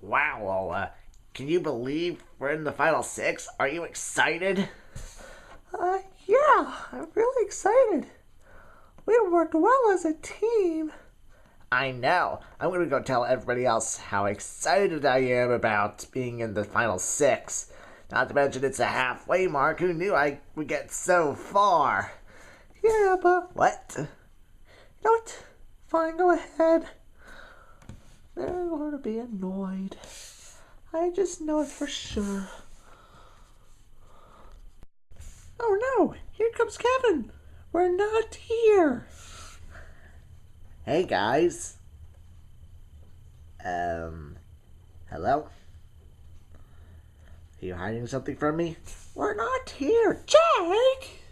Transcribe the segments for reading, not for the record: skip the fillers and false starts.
Wow, Lola. Can you believe we're in the final six? Are you excited? Yeah, I'm really excited. We worked well as a team. I know. I'm going to go tell everybody else how excited I am about being in the final six. Not to mention it's a halfway mark. Who knew I would get so far? Yeah, but What? you know what? Fine, go ahead. They're going to be annoyed. I just know it for sure. Oh no! Here comes Gavin! We're not here! Hey guys. Hello? Are you hiding something from me? We're not here! Jake!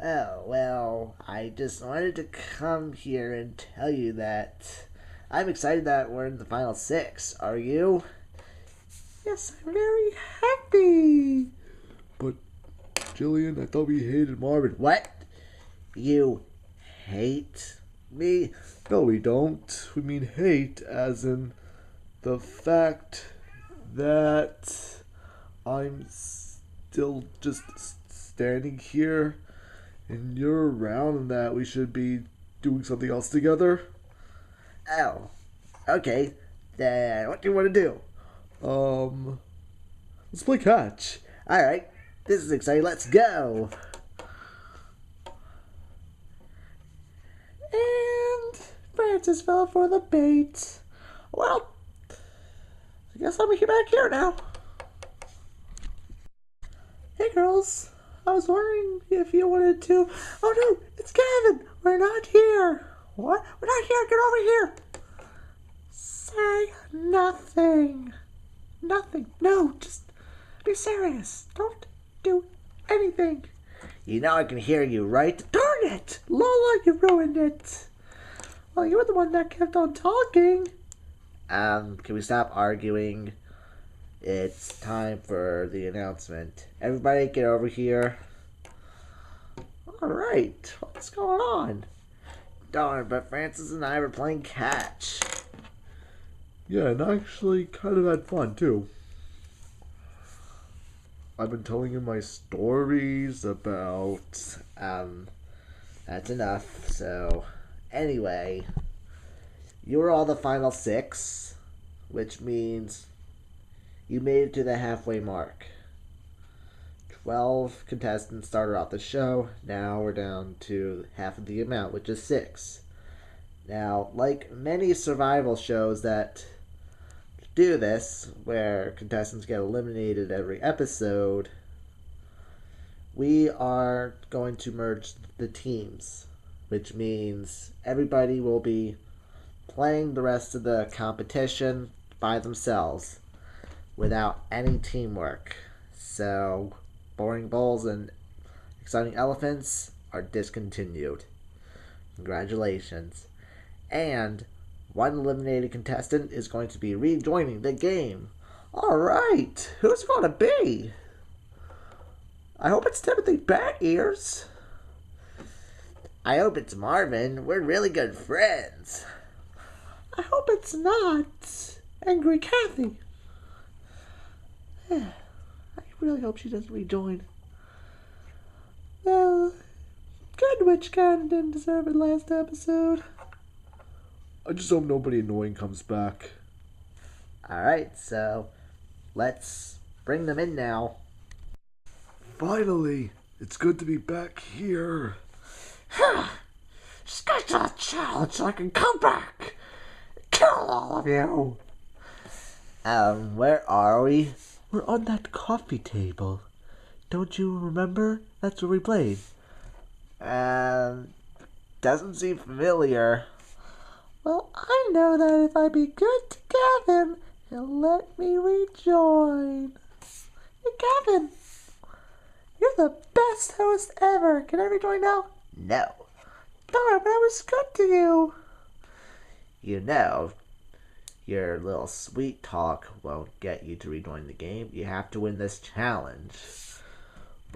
Oh, well, I just wanted to come here and tell you that I'm excited that we're in the final six. Are you? Yes, I'm very happy! But, Gillian, I thought we hated Marvin. What? You hate me? No, we don't. We mean hate as in the fact that I'm still just standing here and you're around and that we should be doing something else together. Oh, okay. Then what do you want to do? Let's play catch. Alright, this is exciting. Let's go. And Francis fell for the bait. Well, I guess I'll be back here now. Hey girls, I was wondering if you wanted to... Oh no, it's Gavin! We're not here! What? We're not here, get over here! Say nothing. Nothing. No, just be serious. Don't do anything. You know I can hear you, right? Darn it! Lola, you ruined it. Well, you were the one that kept on talking. Can we stop arguing? It's time for the announcement. Everybody get over here. Alright, what's going on? Darn, but Francis and I were playing catch. Yeah, and I actually kind of had fun too. I've been telling him my stories about... That's enough. So, anyway, you were all the final six, which means you made it to the halfway mark. 12 contestants started off the show. Now we're down to half of the amount, which is 6. Now, like many survival shows that do this, where contestants get eliminated every episode, we are going to merge the teams, which means everybody will be playing the rest of the competition by themselves without any teamwork. So, boring bowls and exciting elephants are discontinued. Congratulations. And one eliminated contestant is going to be rejoining the game. Alright, who's it gonna be? I hope it's Timothy Bat Ears. I hope it's Marvin. We're really good friends. I hope it's not Angry Kathy. I really hope she doesn't rejoin. Well, Good Witch Garden didn't deserve it last episode. I just hope nobody annoying comes back. Alright, so let's bring them in now. Finally! It's good to be back here. Schedule a challenge so I can come back and kill all of you. Where are we? We're on that coffee table. Don't you remember? That's where we played. Doesn't seem familiar. Well, I know that if I be good to Gavin, he'll let me rejoin. Hey, Gavin, you're the best host ever. Can I rejoin now? No. Darn, but I was good to you. You know, your little sweet talk won't get you to rejoin the game. You have to win this challenge.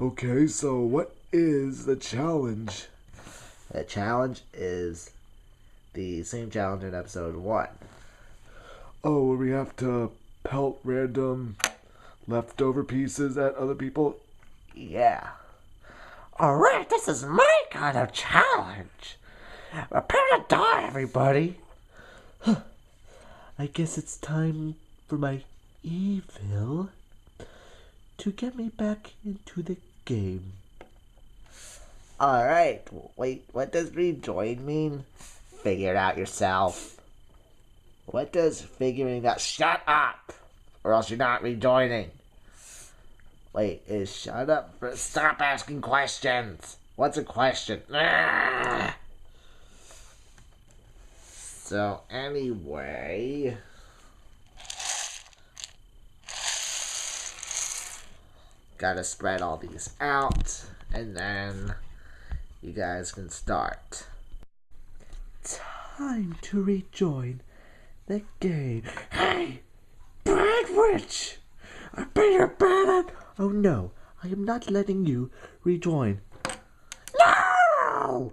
Okay, so what is the challenge? The challenge is the same challenge in episode 1. Oh, where we have to pelt random leftover pieces at other people? Yeah. Alright, this is my kind of challenge. Prepare to die, everybody. I guess it's time for my evil to get me back into the game. Alright, wait, what does rejoin mean? Figure it out yourself. What does figuring out... Shut up! Or else you're not rejoining. Wait, is shut up for... Stop asking questions! What's a question? Ah! So, anyway... Gotta spread all these out, and then you guys can start. Time to rejoin the game. Hey, bad witch! I bet you're bad at... Oh no, I am not letting you rejoin. No!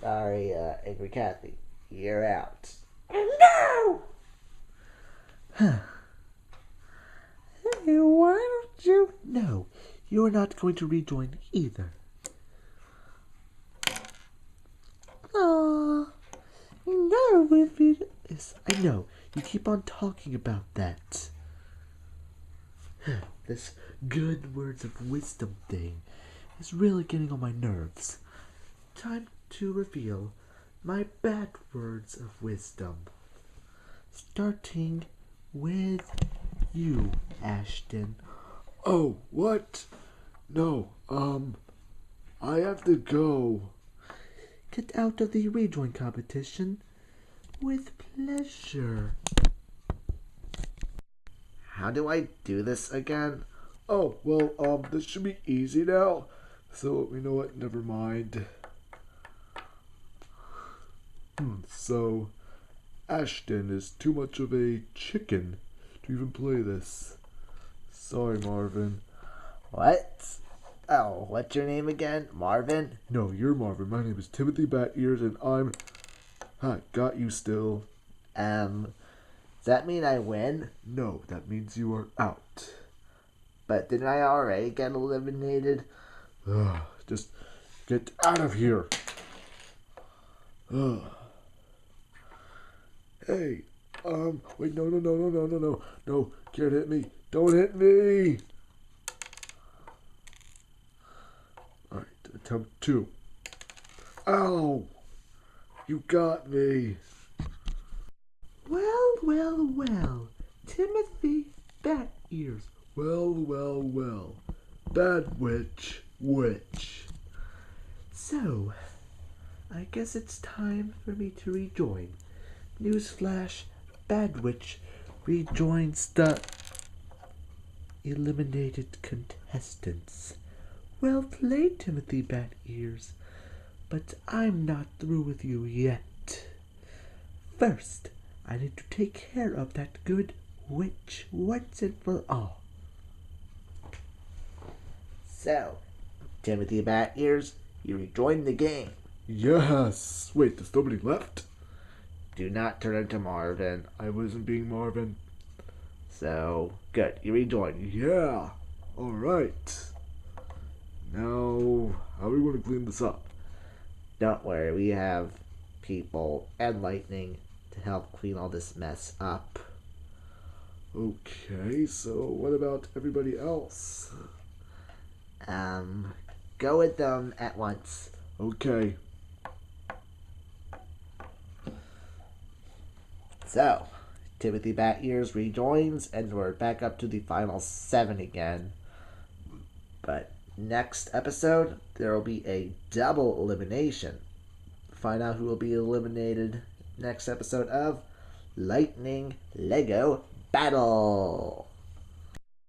Sorry, Angry Kathy. You're out. No! Hey, why don't you... No, you're not going to rejoin either. No, if it is... I know, you keep on talking about that. This good words of wisdom thing is really getting on my nerves. Time to reveal my bad words of wisdom. Starting with you, Ashton. Oh, what? No, I have to go. Get out of the rejoin competition with pleasure. How do I do this again? Oh, well, this should be easy now. So, you know what? Never mind. So, Ashton is too much of a chicken to even play this. Sorry, Marvin. What? Oh, what's your name again? Marvin? No, you're Marvin. My name is Timothy Bat Ears, and I'm... Ha, got you still. Does that mean I win? No, that means you are out. But didn't I already get eliminated? Ugh, just get out of here. Ugh. Hey, wait, no, can't hit me. Don't hit me. Alright, attempt 2. Ow! You got me. Well, Timothy Bat Ears. Well. Bad witch. So, I guess it's time for me to rejoin. Newsflash, Bad Witch rejoins the eliminated contestants. Well played, Timothy Bat Ears, but I'm not through with you yet. First, I need to take care of that good witch once and for all. So, Timothy Bat Ears, you rejoined the game. Yes. Wait, there's nobody left? Do not turn into Marvin. I wasn't being Marvin. So, good, you rejoined. Yeah. Alright. Now, how are we going to clean this up? Don't worry, we have people and lightning to help clean all this mess up. Okay, so what about everybody else? Go with them at once. Okay. So, Timothy Bat Ears rejoins, and we're back up to the final 7 again. But next episode, there will be a double elimination. Find out who will be eliminated next episode of Lightning Lego Battle.